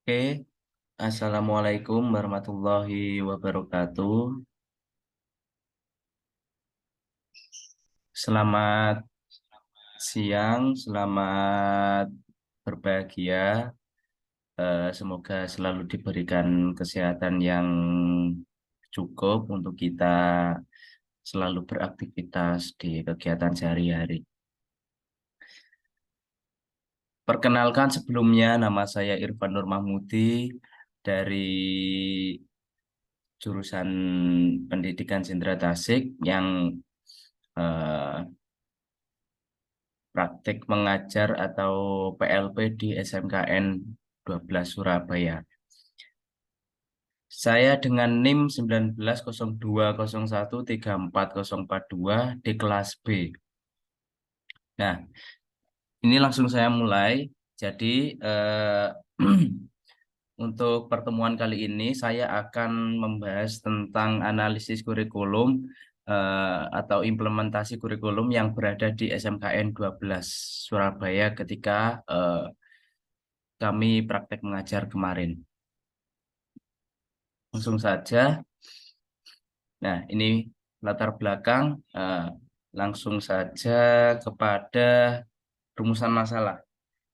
Oke, Assalamualaikum warahmatullahi wabarakatuh. Selamat siang, selamat berbahagia. Semoga selalu diberikan kesehatan yang cukup untuk kita selalu beraktivitas di kegiatan sehari-hari. Perkenalkan sebelumnya, nama saya Irfan Nur Mahmudi dari jurusan Pendidikan Sindra Tasik yang eh, praktik mengajar atau PLP di SMKN 12 Surabaya. Saya dengan NIM 1902013442 di kelas B. Nah, ini langsung saya mulai. Jadi, untuk pertemuan kali ini saya akan membahas tentang analisis kurikulum atau implementasi kurikulum yang berada di SMKN 12 Surabaya ketika kami praktek mengajar kemarin. Langsung saja. Nah, ini latar belakang. Langsung saja kepada rumusan masalah.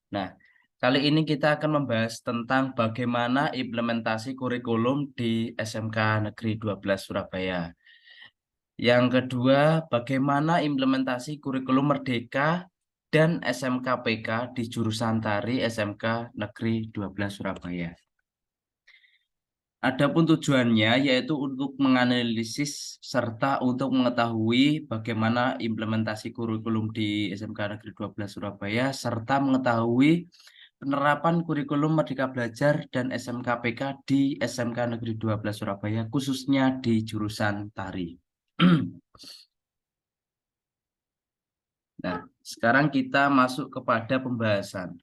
Nah, kali ini kita akan membahas tentang bagaimana implementasi kurikulum di SMK Negeri 12 Surabaya. Yang kedua, bagaimana implementasi kurikulum Merdeka dan SMKPK di jurusan Tari SMK Negeri 12 Surabaya. Adapun tujuannya yaitu untuk menganalisis serta untuk mengetahui bagaimana implementasi kurikulum di SMK Negeri 12 Surabaya serta mengetahui penerapan kurikulum Merdeka Belajar dan SMKPK di SMK Negeri 12 Surabaya khususnya di jurusan tari. Nah, sekarang kita masuk kepada pembahasan.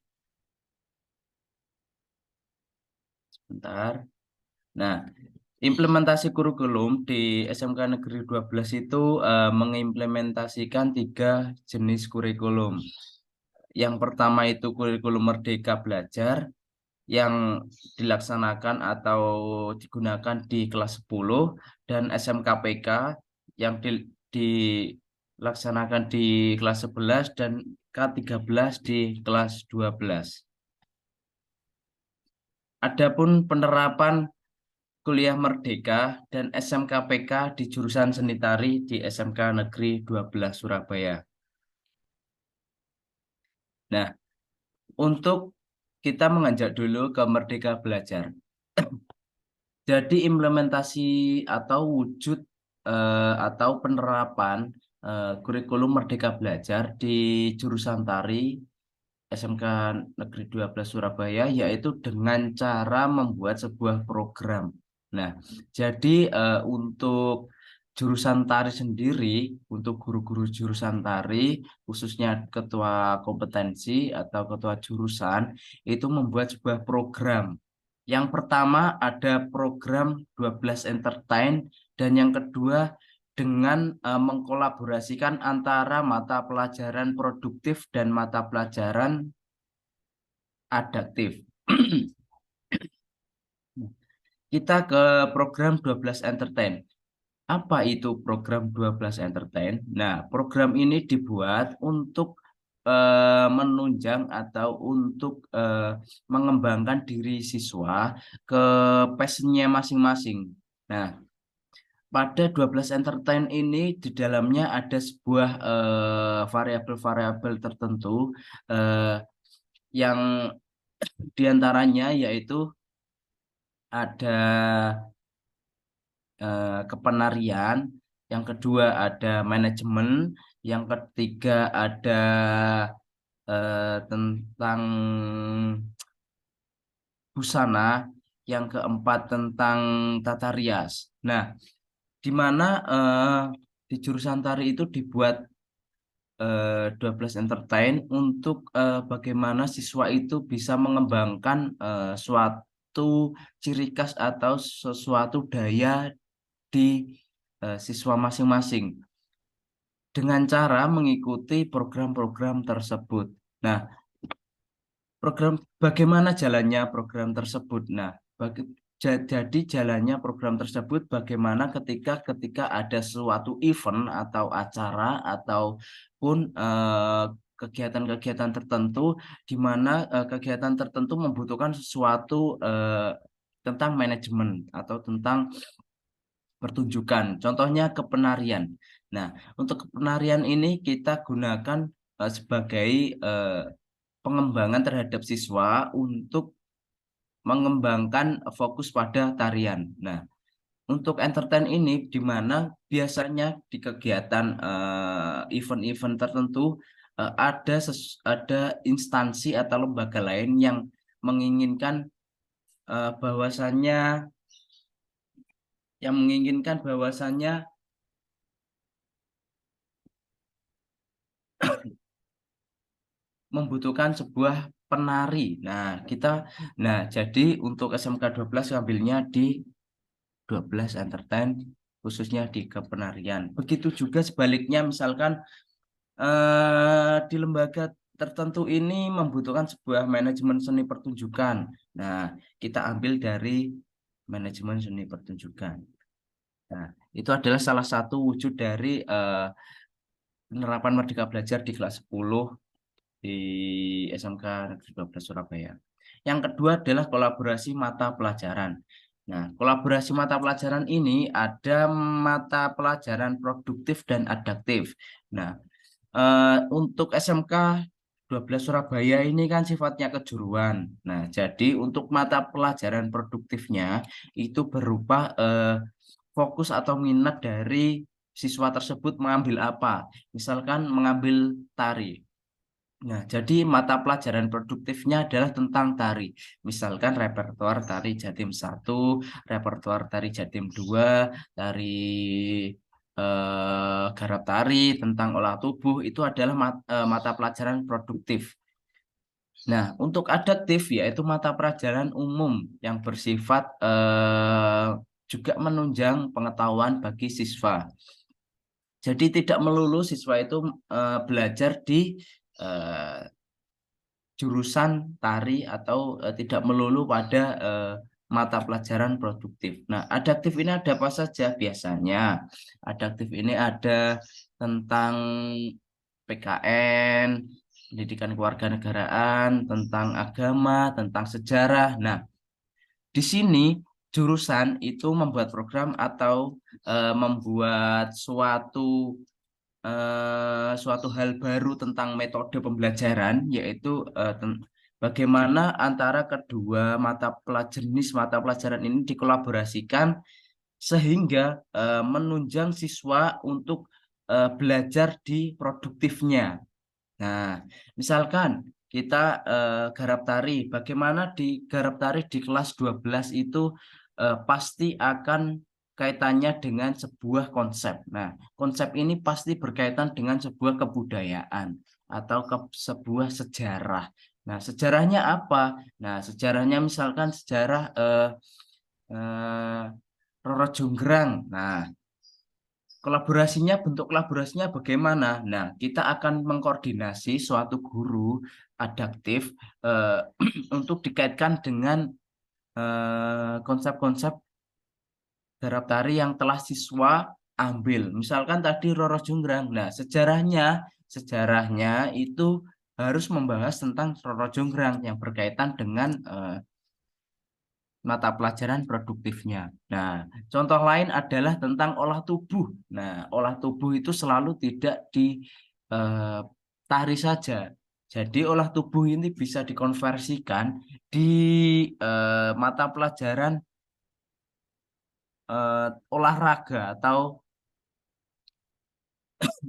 Sebentar. Nah, implementasi kurikulum di SMK Negeri 12 itu mengimplementasikan 3 jenis kurikulum. Yang pertama itu kurikulum Merdeka Belajar yang dilaksanakan atau digunakan di kelas 10 dan SMKPK yang dilaksanakan di kelas 11 dan K13 di kelas 12. Adapun penerapan Kuliah Merdeka dan SMKPK di jurusan Seni Tari di SMK Negeri 12 Surabaya. Nah, untuk kita mengajak dulu ke Merdeka Belajar. Jadi implementasi atau wujud atau penerapan kurikulum Merdeka Belajar di jurusan Tari SMK Negeri 12 Surabaya yaitu dengan cara membuat sebuah program. Nah, jadi untuk jurusan tari sendiri, untuk guru-guru jurusan tari, khususnya ketua kompetensi atau ketua jurusan, itu membuat sebuah program. Yang pertama ada program 12 Entertain dan yang kedua dengan mengkolaborasikan antara mata pelajaran produktif dan mata pelajaran adaptif. Kita ke program 12 Entertain. Apa itu program 12 Entertain? Nah, program ini dibuat untuk menunjang atau untuk mengembangkan diri siswa ke passionnya masing-masing. Nah, pada 12 Entertain ini di dalamnya ada sebuah variabel-variabel tertentu eh, yang diantaranya yaitu ada kepenarian, yang kedua ada manajemen, yang ketiga ada tentang busana, yang keempat tentang tata rias. Nah, di mana di jurusan tari itu dibuat 12 Entertain untuk bagaimana siswa itu bisa mengembangkan suatu ciri khas atau sesuatu daya di siswa masing-masing dengan cara mengikuti program-program tersebut. Nah, bagaimana jalannya program tersebut. Nah, jadi jalannya program tersebut bagaimana ketika ada suatu event atau acara ataupun kegiatan-kegiatan tertentu di mana kegiatan tertentu membutuhkan sesuatu tentang manajemen atau tentang pertunjukan. Contohnya kepenarian. Nah, untuk kepenarian ini kita gunakan sebagai eh, pengembangan terhadap siswa untuk mengembangkan fokus pada tarian. Nah, untuk entertain ini di mana biasanya di kegiatan event-event tertentu ada instansi atau lembaga lain yang menginginkan bahwasannya bahwasannya membutuhkan sebuah penari. Jadi untuk SMK 12 ngambilnya di 12 entertain khususnya di kepenarian. Begitu juga sebaliknya misalkan di lembaga tertentu ini membutuhkan sebuah manajemen seni pertunjukan. Nah, kita ambil dari manajemen seni pertunjukan. Nah, itu adalah salah satu wujud dari penerapan Merdeka Belajar di kelas 10 di SMK Negeri 12 Surabaya. Yang kedua adalah kolaborasi mata pelajaran. Nah, kolaborasi mata pelajaran ini ada mata pelajaran produktif dan adaptif. Nah, untuk SMK 12 Surabaya ini kan sifatnya kejuruan. Nah, jadi untuk mata pelajaran produktifnya itu berupa fokus atau minat dari siswa tersebut mengambil apa. Misalkan mengambil tari. Nah, jadi mata pelajaran produktifnya adalah tentang tari. Misalkan repertoar tari Jatim 1, repertoar tari Jatim 2, tari garap tari, tentang olah tubuh, itu adalah mata pelajaran produktif. Nah, untuk adaptif yaitu mata pelajaran umum yang bersifat juga menunjang pengetahuan bagi siswa. Jadi tidak melulu siswa itu belajar di eh, jurusan tari atau tidak melulu pada mata pelajaran produktif. Nah, adaptif ini ada apa saja biasanya? Adaptif ini ada tentang PKN, pendidikan kewarganegaraan, tentang agama, tentang sejarah. Nah, di sini jurusan itu membuat program atau membuat suatu hal baru tentang metode pembelajaran, yaitu bagaimana antara kedua jenis mata pelajaran ini dikolaborasikan sehingga menunjang siswa untuk belajar di produktifnya. Nah, misalkan kita garap tari, bagaimana di garap tari di kelas 12 itu pasti akan kaitannya dengan sebuah konsep. Nah, konsep ini pasti berkaitan dengan sebuah kebudayaan atau sebuah sejarah. Nah, sejarahnya apa? Nah, sejarahnya misalkan sejarah eh, Roro Jonggrang. Nah, bentuk kolaborasinya bagaimana? Nah, kita akan mengkoordinasi suatu guru adaptif untuk dikaitkan dengan konsep-konsep garap tari yang telah siswa ambil. Misalkan tadi Roro Jonggrang. Nah, sejarahnya itu harus membahas tentang Roro Jonggrang yang berkaitan dengan mata pelajaran produktifnya. Nah, contoh lain adalah tentang olah tubuh. Nah, olah tubuh itu selalu tidak di tari saja. Jadi olah tubuh ini bisa dikonversikan di mata pelajaran olahraga atau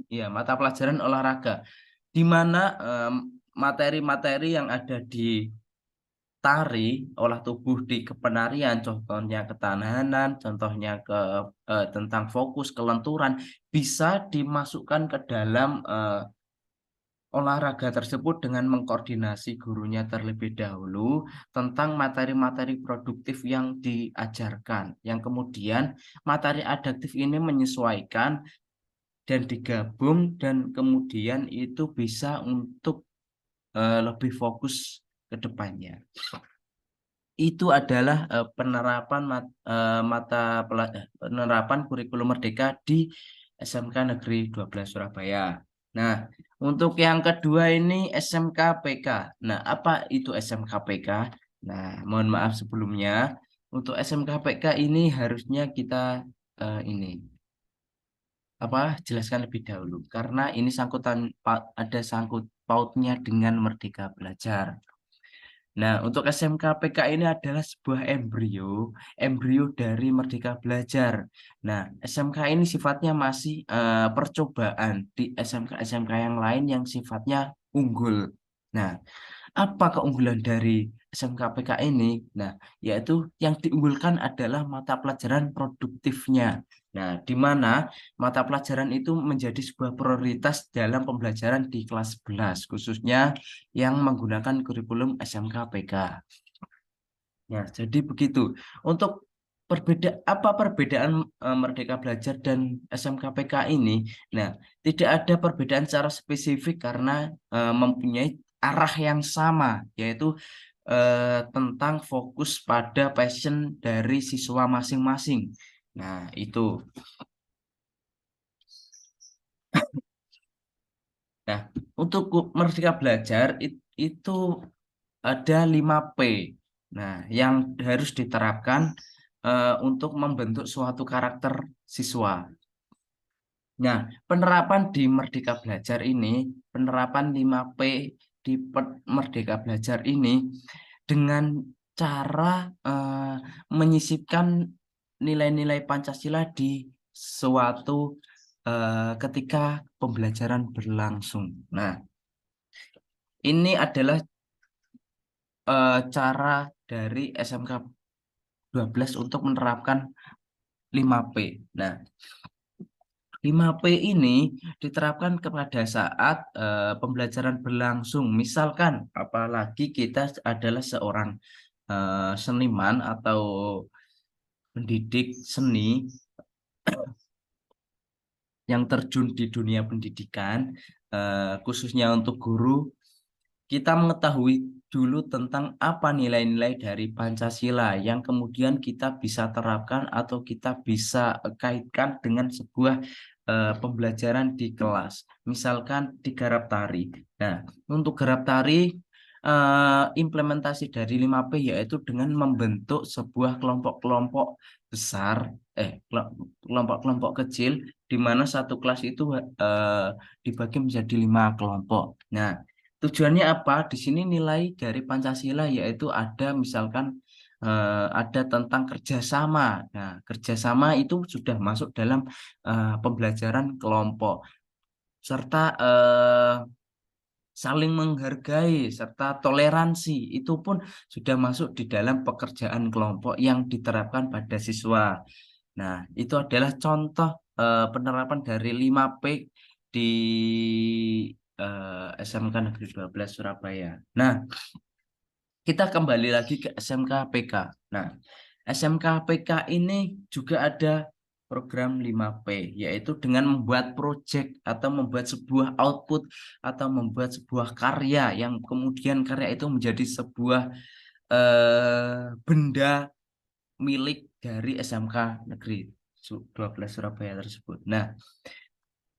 ya mata pelajaran olahraga di mana materi-materi yang ada di tari, olah tubuh di kepenarian, contohnya ketahanan, contohnya tentang fokus, kelenturan, bisa dimasukkan ke dalam olahraga tersebut dengan mengkoordinasi gurunya terlebih dahulu tentang materi-materi produktif yang diajarkan, yang kemudian materi adaptif ini menyesuaikan dan digabung dan kemudian itu bisa untuk lebih fokus ke depannya. Itu adalah penerapan kurikulum merdeka di SMK Negeri 12 Surabaya. Nah, untuk yang kedua ini SMK PK. Nah, apa itu SMK PK? Nah, mohon maaf sebelumnya, untuk SMK PK ini harusnya kita ini apa jelaskan lebih dahulu karena ini ada sangkut pautnya dengan Merdeka Belajar. Nah, untuk SMK PK ini adalah sebuah embrio dari Merdeka Belajar. Nah, SMK ini sifatnya masih percobaan di SMK-SMK yang lain yang sifatnya unggul. Nah, apa keunggulan dari SMK PK ini? Nah, yaitu yang diunggulkan adalah mata pelajaran produktifnya. Nah, di mana mata pelajaran itu menjadi sebuah prioritas dalam pembelajaran di kelas 11, khususnya yang menggunakan kurikulum SMK PK. Ya, jadi begitu. Untuk apa perbedaan Merdeka Belajar dan SMK PK ini? Nah, tidak ada perbedaan secara spesifik karena mempunyai arah yang sama, yaitu tentang fokus pada passion dari siswa masing-masing. Nah, itu. Nah, untuk Merdeka Belajar itu ada 5P. Nah, yang harus diterapkan untuk membentuk suatu karakter siswa. Nah, penerapan di Merdeka Belajar ini, penerapan 5P di Merdeka Belajar ini dengan cara menyisipkan nilai-nilai Pancasila di suatu ketika pembelajaran berlangsung. Nah, ini adalah cara dari SMK 12 untuk menerapkan 5P. Nah, 5P ini diterapkan kepada saat pembelajaran berlangsung. Misalkan, apalagi kita adalah seorang seniman atau pendidik seni yang terjun di dunia pendidikan, khususnya untuk guru, kita mengetahui dulu tentang apa nilai-nilai dari Pancasila yang kemudian kita bisa terapkan atau kita bisa kaitkan dengan sebuah pembelajaran di kelas. Misalkan di garap tari. Nah, untuk garap tari implementasi dari 5P yaitu dengan membentuk sebuah kelompok-kelompok besar, kelompok-kelompok kecil di mana satu kelas itu dibagi menjadi 5 kelompok. Nah, tujuannya apa? Di sini nilai dari Pancasila yaitu ada misalkan ada tentang kerjasama. Nah, kerjasama itu sudah masuk dalam pembelajaran kelompok serta saling menghargai serta toleransi itu pun sudah masuk di dalam pekerjaan kelompok yang diterapkan pada siswa. Nah, itu adalah contoh penerapan dari 5P di SMK Negeri 12 Surabaya. Nah, kita kembali lagi ke SMK PK. Nah, SMK PK ini juga ada program 5P, yaitu dengan membuat proyek atau membuat sebuah output atau membuat sebuah karya yang kemudian karya itu menjadi sebuah benda milik dari SMK Negeri 12 Surabaya tersebut. Nah,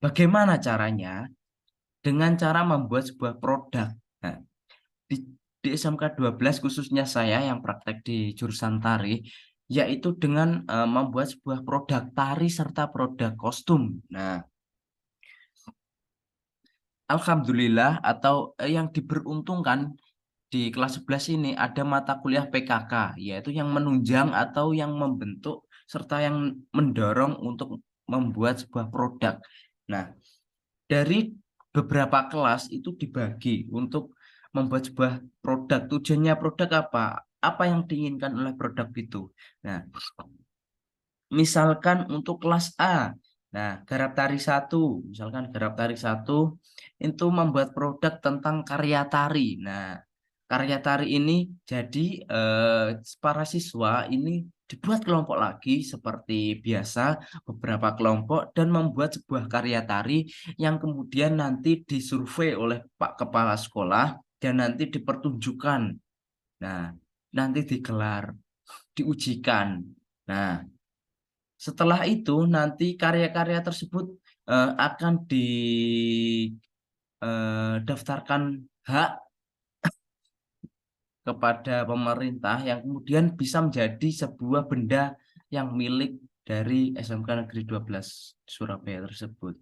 bagaimana caranya? Dengan cara membuat sebuah produk. Nah, di, di SMK 12 khususnya saya yang praktek di jurusan tari, yaitu dengan membuat sebuah produk tari serta produk kostum. Nah, alhamdulillah atau yang diberuntungkan di kelas 11 ini ada mata kuliah PKK, yaitu yang menunjang atau yang membentuk serta yang mendorong untuk membuat sebuah produk. Nah, dari beberapa kelas itu dibagi untuk membuat sebuah produk. Tujuannya produk apa? Apa yang diinginkan oleh produk itu? Nah, misalkan untuk kelas A, nah garap tari satu, misalkan garap tari satu itu membuat produk tentang karya tari. Nah, karya tari ini jadi para siswa ini dibuat kelompok lagi seperti biasa beberapa kelompok dan membuat sebuah karya tari yang kemudian nanti disurvei oleh Pak Kepala Sekolah dan nanti dipertunjukkan. Nah, nanti digelar, diujikan. Nah, setelah itu nanti karya-karya tersebut akan didaftarkan hak kepada pemerintah yang kemudian bisa menjadi sebuah benda yang milik dari SMK Negeri 12 Surabaya tersebut.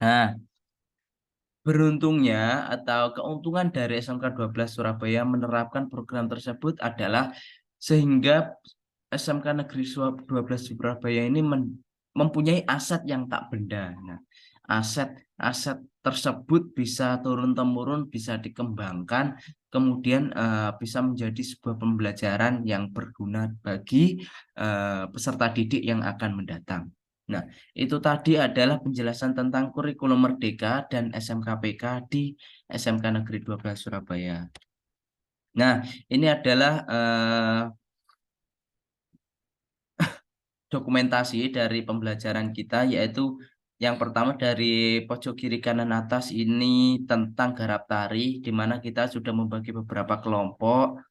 Nah, beruntungnya atau keuntungan dari SMK 12 Surabaya menerapkan program tersebut adalah sehingga SMK Negeri 12 Surabaya ini mempunyai aset yang tak benda. Nah, aset-aset tersebut bisa turun-temurun, bisa dikembangkan, kemudian bisa menjadi sebuah pembelajaran yang berguna bagi peserta didik yang akan mendatang. Nah, itu tadi adalah penjelasan tentang kurikulum Merdeka dan SMKPK di SMK Negeri 12 Surabaya. Nah, ini adalah dokumentasi dari pembelajaran kita, yaitu yang pertama dari pojok kiri kanan atas ini tentang garap tari, di mana kita sudah membagi beberapa kelompok.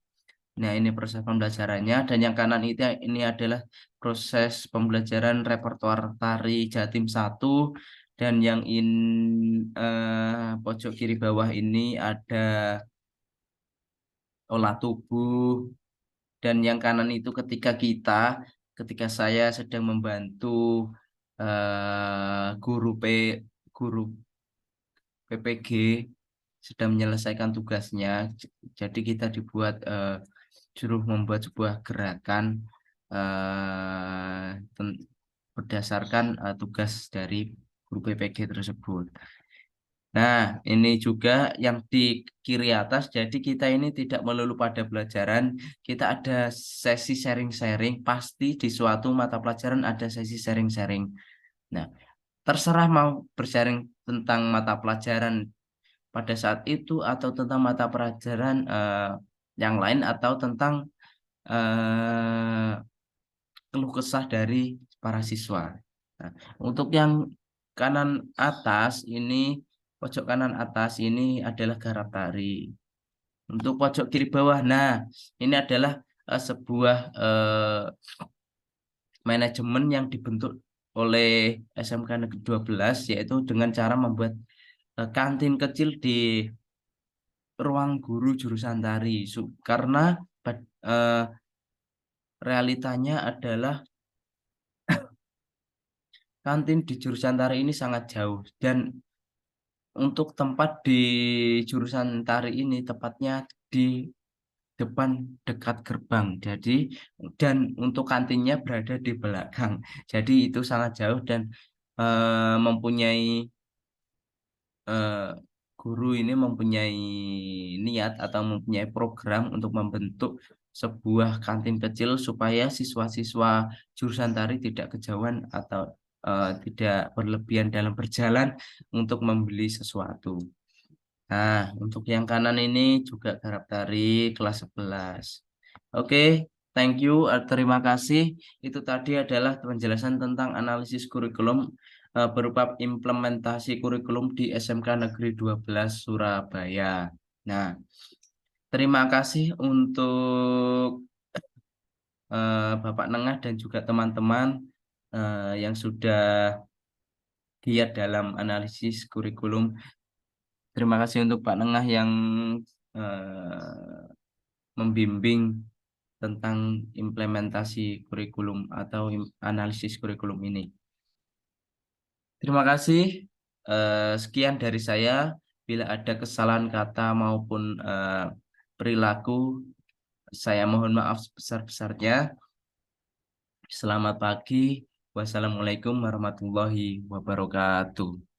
Nah, ini proses pembelajarannya, dan yang kanan ini adalah proses pembelajaran repertoar tari Jatim 1, dan yang pojok kiri bawah ini ada olah tubuh, dan yang kanan itu ketika saya sedang membantu guru PPG sedang menyelesaikan tugasnya. Jadi kita suruh membuat sebuah gerakan berdasarkan tugas dari guru PPG tersebut. Nah, ini juga yang di kiri atas, jadi kita ini tidak melulu pada pelajaran, kita ada sesi sharing-sharing, pasti di suatu mata pelajaran ada sesi sharing-sharing. Nah, terserah mau bersharing tentang mata pelajaran pada saat itu, atau tentang mata pelajaran yang lain, atau tentang keluh kesah dari para siswa. Nah, untuk yang kanan atas ini, pojok kanan atas ini adalah garap tari. Untuk pojok kiri bawah, nah ini adalah sebuah manajemen yang dibentuk oleh SMK Negeri 12, yaitu dengan cara membuat kantin kecil di ruang guru jurusan tari. Karena eh, realitanya adalah kantin di jurusan tari ini sangat jauh, dan untuk tempat di jurusan tari ini tepatnya di depan dekat gerbang. Jadi, dan untuk kantinnya berada di belakang. Jadi itu sangat jauh, dan mempunyai eh, guru ini mempunyai niat atau mempunyai program untuk membentuk sebuah kantin kecil supaya siswa-siswa jurusan tari tidak kejauhan atau tidak berlebihan dalam berjalan untuk membeli sesuatu. Nah, untuk yang kanan ini juga garap tari kelas 11. Oke, thank you, terima kasih. Itu tadi adalah penjelasan tentang analisis kurikulum berupa implementasi kurikulum di SMK Negeri 12 Surabaya. Nah, terima kasih untuk Bapak Nengah dan juga teman-teman yang sudah giat dalam analisis kurikulum. Terima kasih untuk Pak Nengah yang membimbing tentang implementasi kurikulum atau analisis kurikulum ini. Terima kasih. Sekian dari saya. Bila ada kesalahan kata maupun perilaku, saya mohon maaf sebesar-besarnya. Selamat pagi. Wassalamualaikum warahmatullahi wabarakatuh.